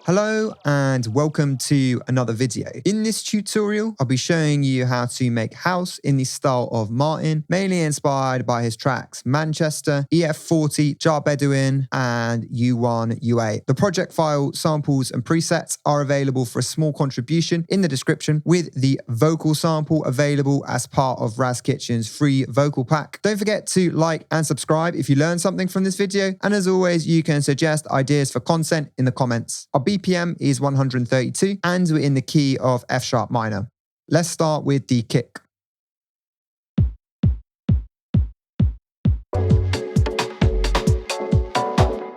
Hello and welcome to another video. In this tutorial, I'll be showing you how to make house in the style of Martyn, mainly inspired by his tracks Manchester, EF40, Jah Bedouin, and U1, U8. The project file, samples, and presets are available for a small contribution in the description, with the vocal sample available as part of Raz Kitchen's free vocal pack. Don't forget to like and subscribe if you learned something from this video, and as always, you can suggest ideas for content in the comments. Our BPM is 132 and we're in the key of F sharp minor. Let's start with the kick.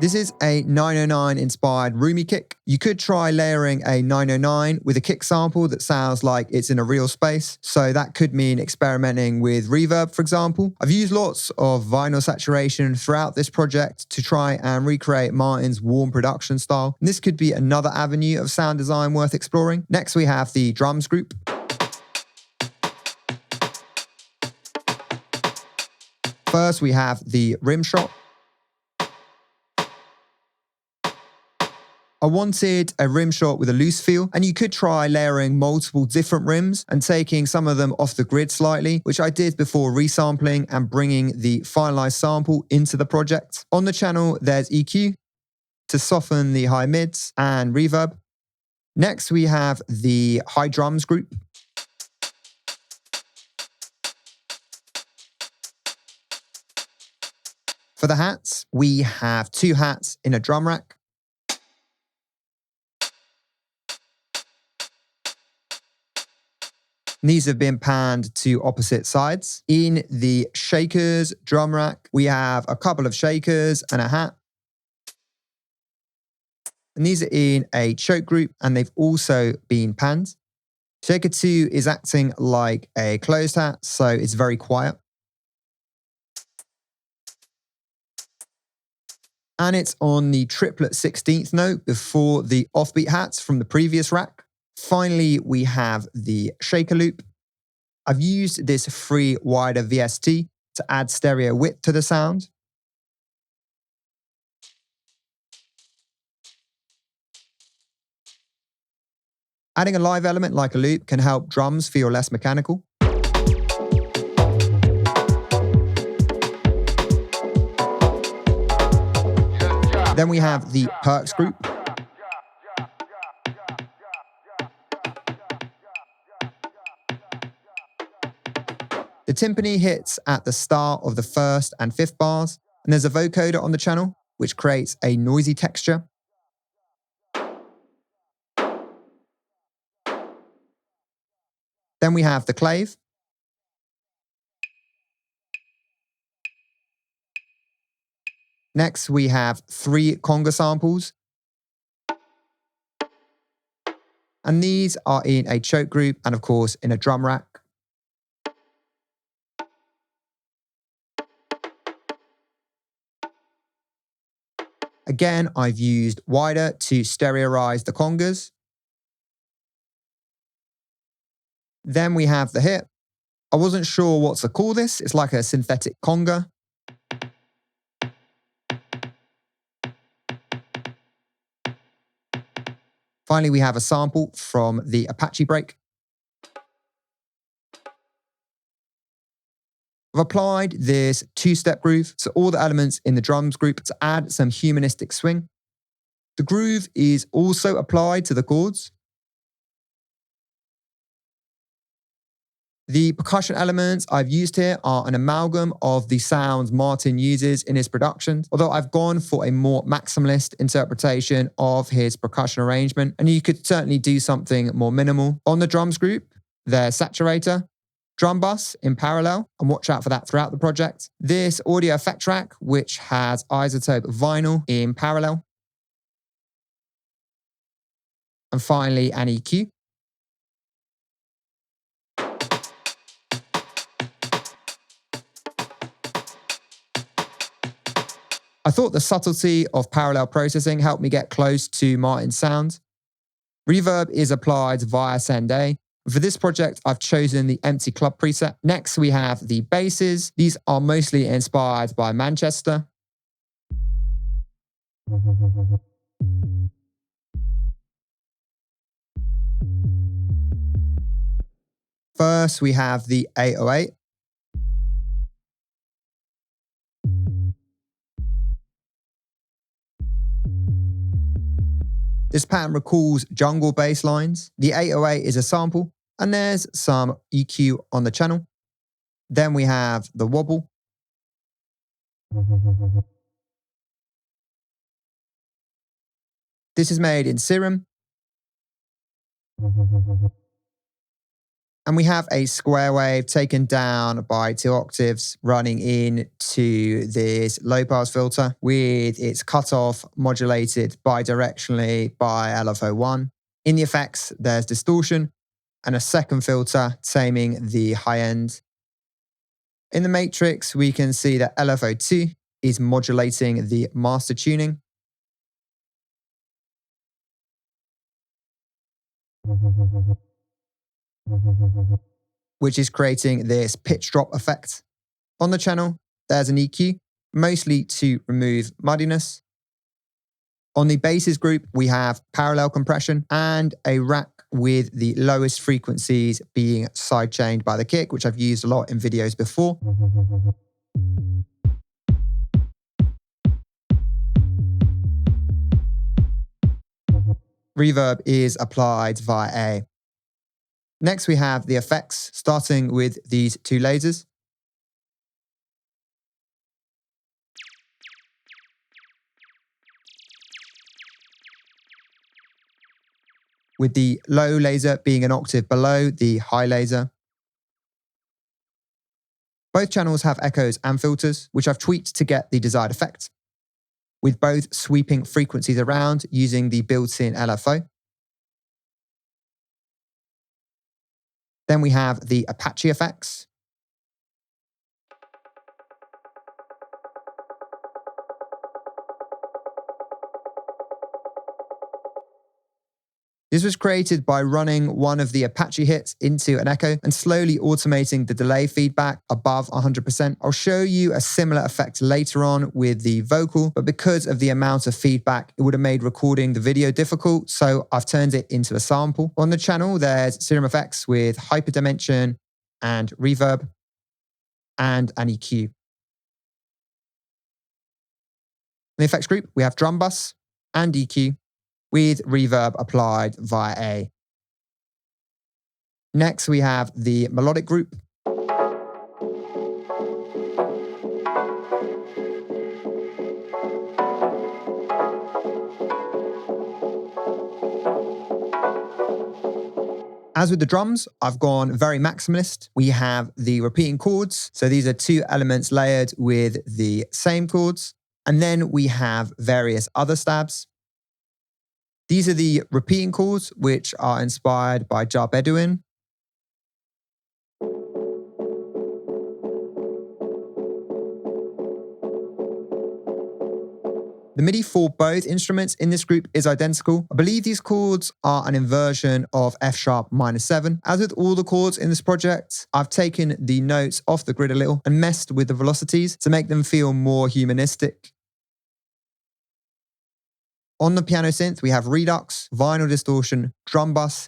This is a 909 inspired roomy kick. You could try layering a 909 with a kick sample that sounds like it's in a real space. So that could mean experimenting with reverb, for example. I've used lots of vinyl saturation throughout this project to try and recreate Martyn's warm production style. And this could be another avenue of sound design worth exploring. Next, we have the drums group. First, we have the rim shot. I wanted a rim shot with a loose feel, and you could try layering multiple different rims and taking some of them off the grid slightly, which I did before resampling and bringing the finalized sample into the project. On the channel, there's EQ to soften the high mids and reverb. Next, we have the high drums group. For the hats, we have two hats in a drum rack. These have been panned to opposite sides. In the shakers drum rack, we have a couple of shakers and a hat. And these are in a choke group, and they've also been panned. Shaker 2 is acting like a closed hat, so it's very quiet. And it's on the triplet 16th note before the offbeat hats from the previous rack. Finally, we have the shaker loop. I've used this free wider VST to add stereo width to the sound. Adding a live element like a loop can help drums feel less mechanical. Then we have the percs group. The timpani hits at the start of the first and fifth bars, and there's a vocoder on the channel, which creates a noisy texture. Then we have the clave. Next, we have 3 conga samples. And these are in a choke group and, of course, in a drum rack. Again, I've used wider to stereoize the congas. Then we have the hit. I wasn't sure what to call this. It's like a synthetic conga. Finally, we have a sample from the Apache break. I've applied this 2-step groove to all the elements in the drums group to add some humanistic swing. The groove is also applied to the chords. The percussion elements I've used here are an amalgam of the sounds Martyn uses in his productions, although I've gone for a more maximalist interpretation of his percussion arrangement, and you could certainly do something more minimal. On the drums group, there's saturator, drum bus in parallel, and watch out for that throughout the project. This audio effect track, which has isotope vinyl in parallel. And finally, an EQ. I thought the subtlety of parallel processing helped me get close to Martyn's sound. Reverb is applied via Send A. For this project, I've chosen the empty club preset. Next, we have the basses. These are mostly inspired by Manchester. First, we have the 808. This pattern recalls jungle bass lines. The 808 is a sample, and there's some EQ on the channel. Then we have the wobble. This is made in Serum. And we have a square wave taken down by 2 octaves running into this low pass filter with its cutoff modulated bidirectionally by LFO1. In the effects, there's distortion and a second filter taming the high end. In the matrix, we can see that LFO2 is modulating the master tuning. Which is creating this pitch drop effect. On the channel, there's an EQ, mostly to remove muddiness. On the basses group, we have parallel compression and a rack with the lowest frequencies being sidechained by the kick, which I've used a lot in videos before. Reverb is applied via A. Next, we have the effects, starting with these 2 lasers. With the low laser being an octave below the high laser. Both channels have echoes and filters, which I've tweaked to get the desired effect, with both sweeping frequencies around using the built-in LFO. Then we have the Apache effects. This was created by running one of the Apache hits into an echo and slowly automating the delay feedback above 100%. I'll show you a similar effect later on with the vocal, but because of the amount of feedback, it would have made recording the video difficult, so I've turned it into a sample. On the channel, there's Serum effects with hyperdimension and reverb and an EQ. In the effects group, we have drum bus and EQ, with reverb applied via A. Next, we have the melodic group. As with the drums, I've gone very maximalist. We have the repeating chords. So these are 2 elements layered with the same chords. And then we have various other stabs. These are the repeating chords, which are inspired by Jah Bedouin. The MIDI for both instruments in this group is identical. I believe these chords are an inversion of F sharp -7. As with all the chords in this project, I've taken the notes off the grid a little and messed with the velocities to make them feel more humanistic. On the piano synth, we have redux, vinyl distortion, drum bus,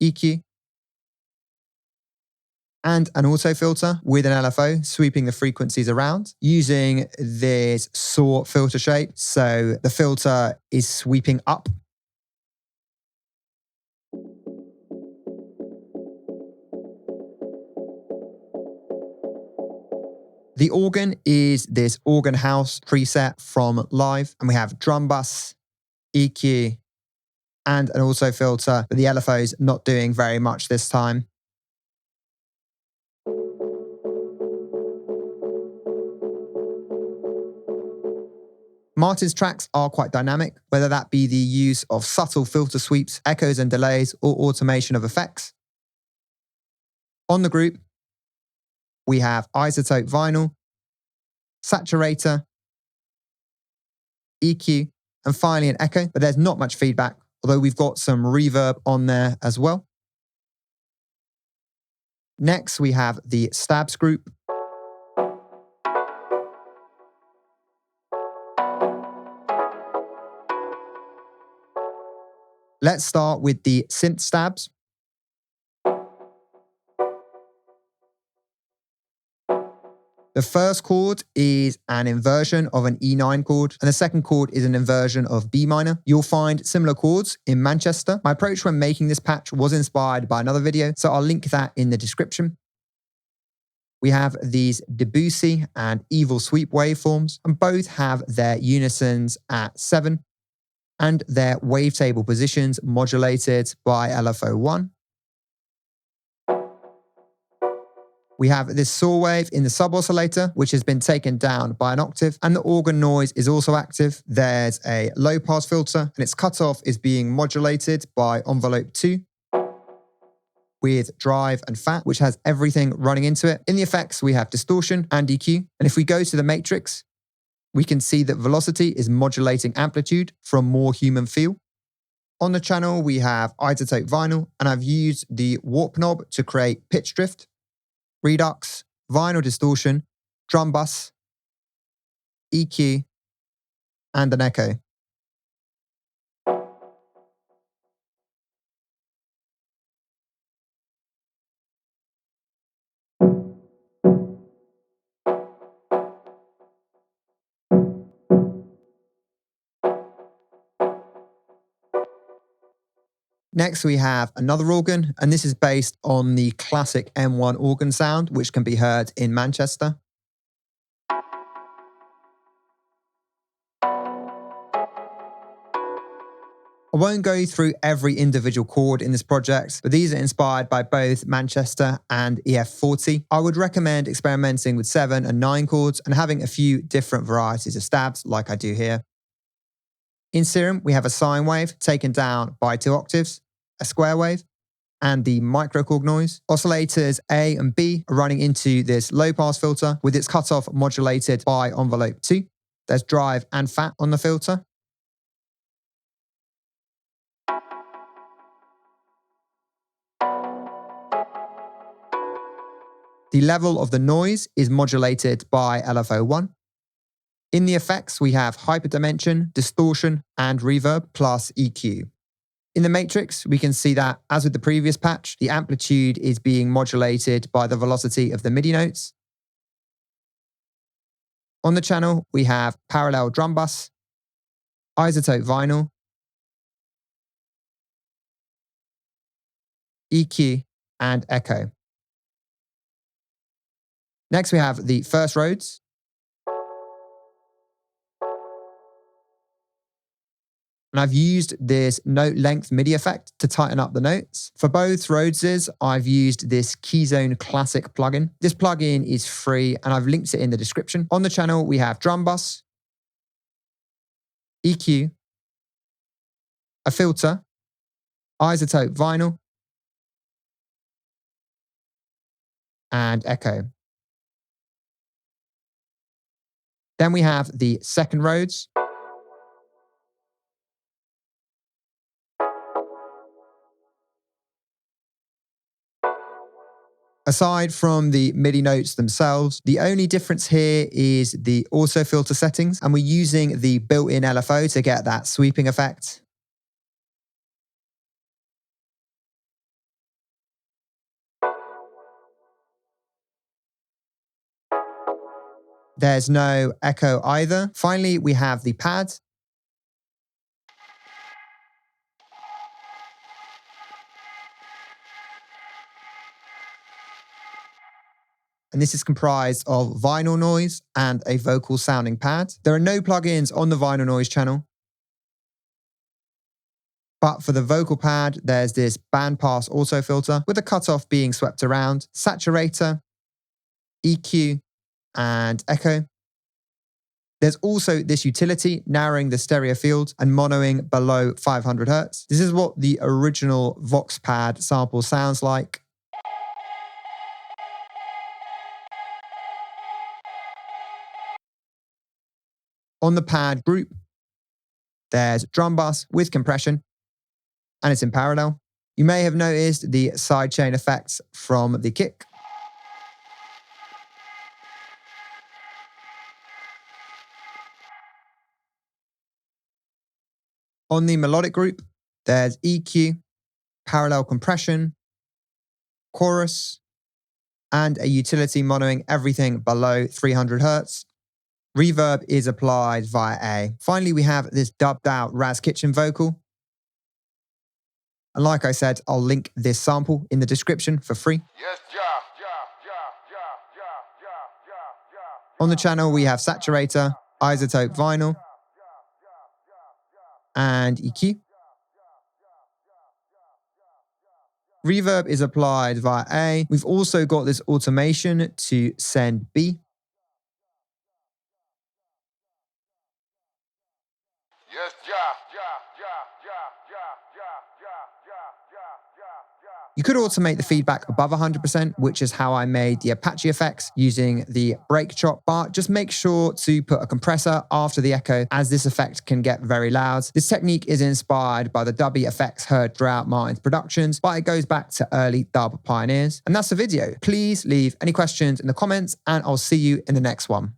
EQ, and an auto filter with an LFO sweeping the frequencies around using this saw filter shape. So the filter is sweeping up. The organ is this organ house preset from Live, and we have drum bus, EQ, and an auto filter, but the LFO is not doing very much this time. Martyn's tracks are quite dynamic, whether that be the use of subtle filter sweeps, echoes and delays, or automation of effects. On the group, we have isotope vinyl, saturator, EQ, and finally an echo, but there's not much feedback, although we've got some reverb on there as well. Next, we have the stabs group. Let's start with the synth stabs. The first chord is an inversion of an E9 chord, and the second chord is an inversion of B minor. You'll find similar chords in Manchester. My approach when making this patch was inspired by another video, so I'll link that in the description. We have these Debussy and Evil Sweep waveforms, and both have their unisons at 7 and their wavetable positions modulated by LFO1. We have this saw wave in the sub-oscillator, which has been taken down by an octave, and the organ noise is also active. There's a low-pass filter, and its cutoff is being modulated by envelope 2 with drive and fat, which has everything running into it. In the effects, we have distortion and EQ, and if we go to the matrix, we can see that velocity is modulating amplitude for a more human feel. On the channel, we have isotope vinyl, and I've used the warp knob to create pitch drift, redux, vinyl distortion, drum bus, EQ, and an echo. Next, we have another organ, and this is based on the classic M1 organ sound, which can be heard in Manchester. I won't go through every individual chord in this project, but these are inspired by both Manchester and EF40. I would recommend experimenting with 7 and 9 chords and having a few different varieties of stabs like I do here. In Serum, we have a sine wave taken down by 2 octaves, a square wave, and the microchord noise. Oscillators A and B are running into this low-pass filter with its cutoff modulated by envelope 2. There's drive and fat on the filter. The level of the noise is modulated by LFO1. In the effects, we have hyperdimension, distortion, and reverb plus EQ. In the matrix, we can see that, as with the previous patch, the amplitude is being modulated by the velocity of the MIDI notes. On the channel, we have parallel drum bus, isotope vinyl, EQ, and echo. Next, we have the first Rhodes. And I've used this note length MIDI effect to tighten up the notes. For both Rhodeses, I've used this Keyzone Classic plugin. This plugin is free and I've linked it in the description. On the channel, we have drum bus, EQ, a filter, isotope vinyl, and echo. Then we have the second Rhodes. Aside from the MIDI notes themselves, the only difference here is the auto filter settings, and we're using the built-in LFO to get that sweeping effect. There's no echo either. Finally, we have the pad. And this is comprised of vinyl noise and a vocal sounding pad. There are no plugins on the vinyl noise channel. But for the vocal pad, there's this bandpass auto filter with the cutoff being swept around, saturator, EQ, and echo. There's also this utility narrowing the stereo field and monoing below 500 Hz. This is what the original Vox pad sample sounds like. On the pad group, there's drum bus with compression, and it's in parallel. You may have noticed the sidechain effects from the kick. On the melodic group, there's EQ, parallel compression, chorus, and a utility monoing everything below 300 Hertz. Reverb is applied via A. Finally, we have this dubbed out Raz Kitchen vocal. And like I said, I'll link this sample in the description for free. Yes, Jah. On the channel, we have Saturator, Isotope Vinyl, and EQ. Reverb is applied via A. We've also got this automation to send B. Yes, Jah. You could automate the feedback above 100%, which is how I made the Apache effects using the break chop, but just make sure to put a compressor after the echo, as this effect can get very loud. This technique is inspired by the dubby effects heard throughout Martyn's productions, but it goes back to early dub pioneers. And that's the video. Please leave any questions in the comments, and I'll see you in the next one.